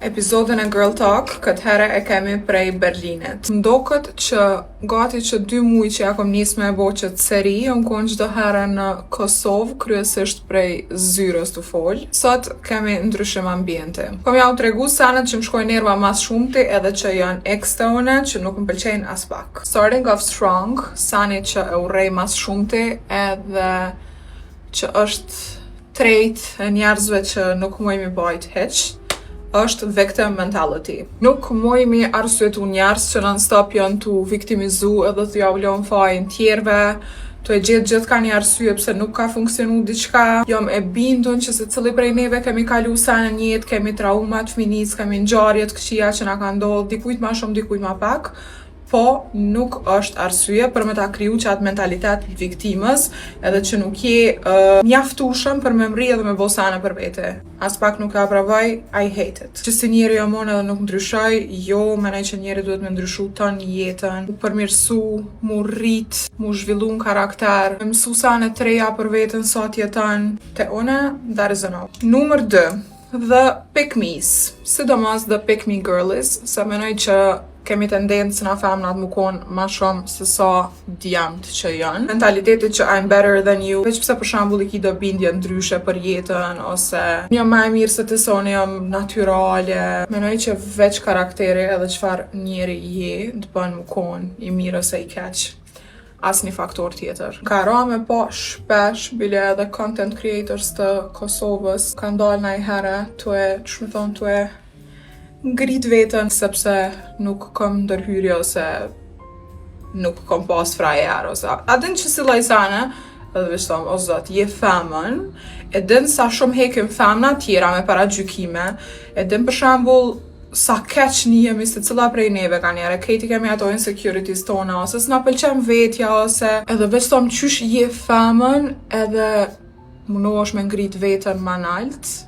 Epizodin e Girl Talk, këtë herë e kemi prej Berlinit. Mdoket që gati që 2 muaj që ja kom nis me bo qëtë seri, jom kon çdo herë në Kosovë, kryesisht prej Zyrës të fol. Sot kemi ndryshim ambiente. Kom ja u tregu sanet që më shkoj nerva mas shumti edhe që janë ex të une që nuk më pëlqejnë as pak. Starting off strong, sani që e urrej mas shumti edhe që është trait e njerëzve që nuk muj mi bajt heq, është victim mentality. Nuk mojmi arsyetu njerëz që non-stop janë tu viktimizu edhe t'ja ulon fajin tjerve, të e gjithë ka një arsye pse nuk ka funksionu diçka. Jam e bindun që se cili prej neve kemi kalu sa në jetë, kemi traumat fëminis, kemi ngjarjet këqija që na ka ndodhur, dikujt ma shumë, dikujt ma pak, po nuk është arsye për me ta kriju që atë mentalitet viktimës edhe që nuk je mjaftueshëm për me mri edhe me bosane për vete. As pak nuk e aprovoj, I hate it. Që si njeri jam unë edhe nuk ndryshoj, jo, menaj që njeri duhet me ndryshu ton jetën, mu përmirësu, mu rrit, mu zhvillu në karakter, me mësu sane treja për vetën sa t'jeton. Te une, that is enough. Numër 2, the pick-me's. Sidomos the pick-me girlies, se menoj që kemi tendencë na femnat mu konë ma shumë se sa djemt që janë. Mentaliteti që I'm better than you, veç pse për shembull i ki do bindje ndryshe për jetën, ose jam ma e mirë se të soni, jam natyrale. Menoj që veç karakteri edhe çfarë njeri je, të bën mu konë i mirë ose i keq. As një faktor tjetër. Ka ra me po shpesh, bile edhe content creators të Kosovës, ka ndalë na i herë, tu e ngrit vetën sepse nuk kom ndërhyrje ose nuk kom pas frajer ose a din që si lajsane edhe vishtom o zot je femën e din sa shumë hekim femna tjera me para gjykime e din për shembull sa keq njemi se cila prej neve ka njere kejti kemi ato insecurities tona ose s'na pëlqen vetja ose edhe vishtom qysh je femën edhe munohesh me ngrit vetën ma nalt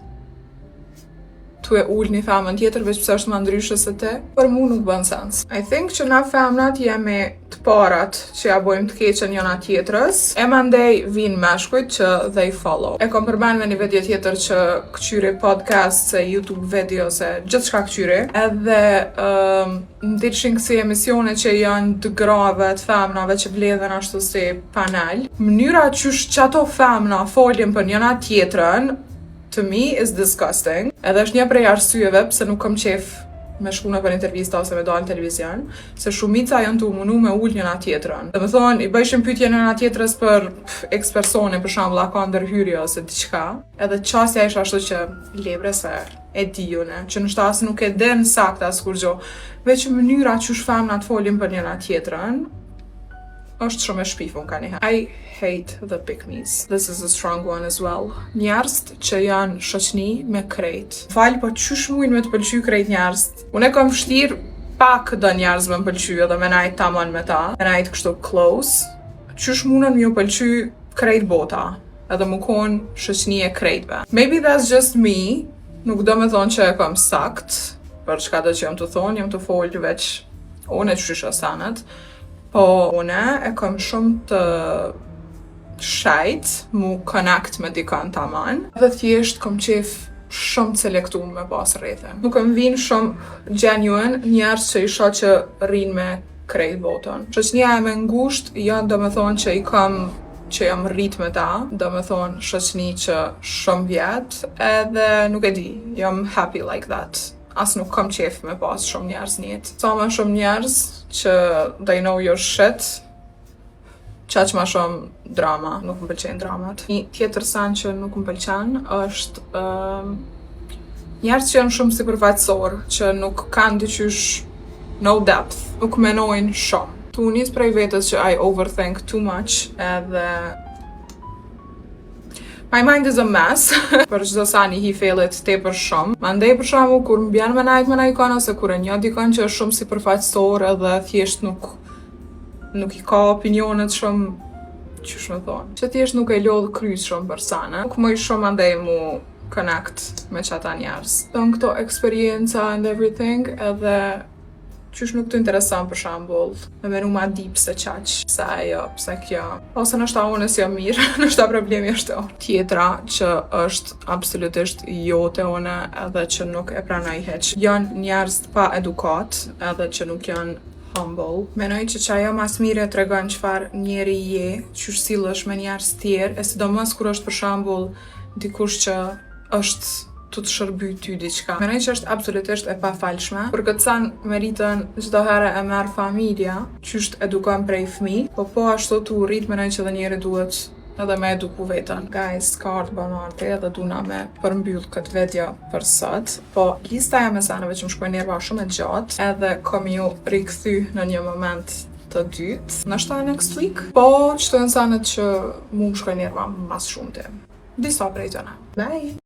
tu e ull një femën tjetër veç pse është ma ndryshe se te, për mu nuk bën sens. I think që na femnat jemi të parat që ja bojmë të keqen njëna tjetrës, e mandej vinë meshkujt që they follow. E kom përmen me një video tjetër që këqyri podcast, se YouTube video, se gjithë shka këqyri, edhe ndishin kësi emisione që janë të grave të femnave që vledhen ashtu si panel. Mënyra qysh që ato femna foljen për njëna tjetrën, to me is disgusting. Edhe është një prej arsyeve pse nuk kam qef me shku në për intervista ose me dalë në televizion, se shumica janë të munu me ull njëna tjetrën. Dhe me thonë, i bëjshim pyetje njëna tjetrës për ex persone, për shembull, a ka ndërhyrje ose diçka. Edhe qasja ish ashtu që lebre se e dijune, që në shtas nuk e den sakta askur gjo, veç mënyra qysh femnat folin për njëna tjetrën, është shumë e shpifun ka njëherë. I hate the pick-me's. This is a strong one as well. Njerëzt që janë shoqni me krejt. Falë, po qysh mujnë me të pëlqy krejt njerëzt? Unë e kom vështirë pak do njerëz me më pëlqy edhe me najt tamon me ta, me najt kështu close. Qysh munën me ju pëlqy krejt bota, edhe mu konë shoqni e krejtve. Maybe that's just me, nuk do me thonë që e kom sakt, për çka do që jam të thonë, jam të folë veç unë e qysha sanet, po une e kom shumë të shajt mu connect me dikon taman dhe thjesht kom qef shumë selektum me pas rrethe. Nuk më vinë shumë genuine njerës që isha që rinë me krejt botën. Shoqnia e me ngusht janë do me thonë që i kam që jam rrit me ta, do me thonë shoqni që shumë vjet edhe nuk e di, jam happy like that. As nuk kam qef me pas shumë njerëz njët. Sa ma shumë njerëz që they know your shit, qaq ma shumë drama, nuk më pëlqen dramat. Një tjetër sen që nuk më pëlqen është njerëz që janë shumë sipërfaqësor, që nuk kanë dyqysh no depth, nuk menojnë shumë. Tu nis prej vetës që I overthink too much edhe my mind is a mess, për çdo sani hi felet tepër shumë. Mandej për shembull kur m'bjen me najt me najkon ose kur e një dikon që është shumë sipërfaqësor edhe thjesht nuk i ka opinionet shumë, qysh me thonë, që thjesht nuk e lodh kryt shumë për sana. Nuk më i shumë mandej mu connect me qata njerëz. Don këto experienca and everything edhe qysh nuk të intereson për shembull me menu ma deep se qaq, pse ajo, pse kjo, ose nështë unë si jam mirë, nështë problemi është o. Tjetra që është absolutisht jote une edhe që nuk e pranoj heq, janë njerëz pa edukat edhe që nuk janë humble. Menoj që ajo mas mire tregon çfarë njeri je, qysh sillesh me njerëz tjerë, e sidomos kur është për shembull dikush që është të shërby ty diçka. Menoj që është absolutisht e pafalshme. Për këtë sen meritën çdo herë e merr familja, qysh edukon prej fëmijë, po ashtu tu rrit menoj që dhe njeri duhet edhe me eduku vetën. Guys, ka ardhur banarte edhe duna me përmbyll këtë video për sot, po lista e mesaneve që më shkojnë nerva shumë e gjatë, edhe kom ju rikthy në një moment të dytë, nështë next week, po qëto janë sanet që mu më shkojnë nerva mas shumëti. Disa prej tëna. Bye!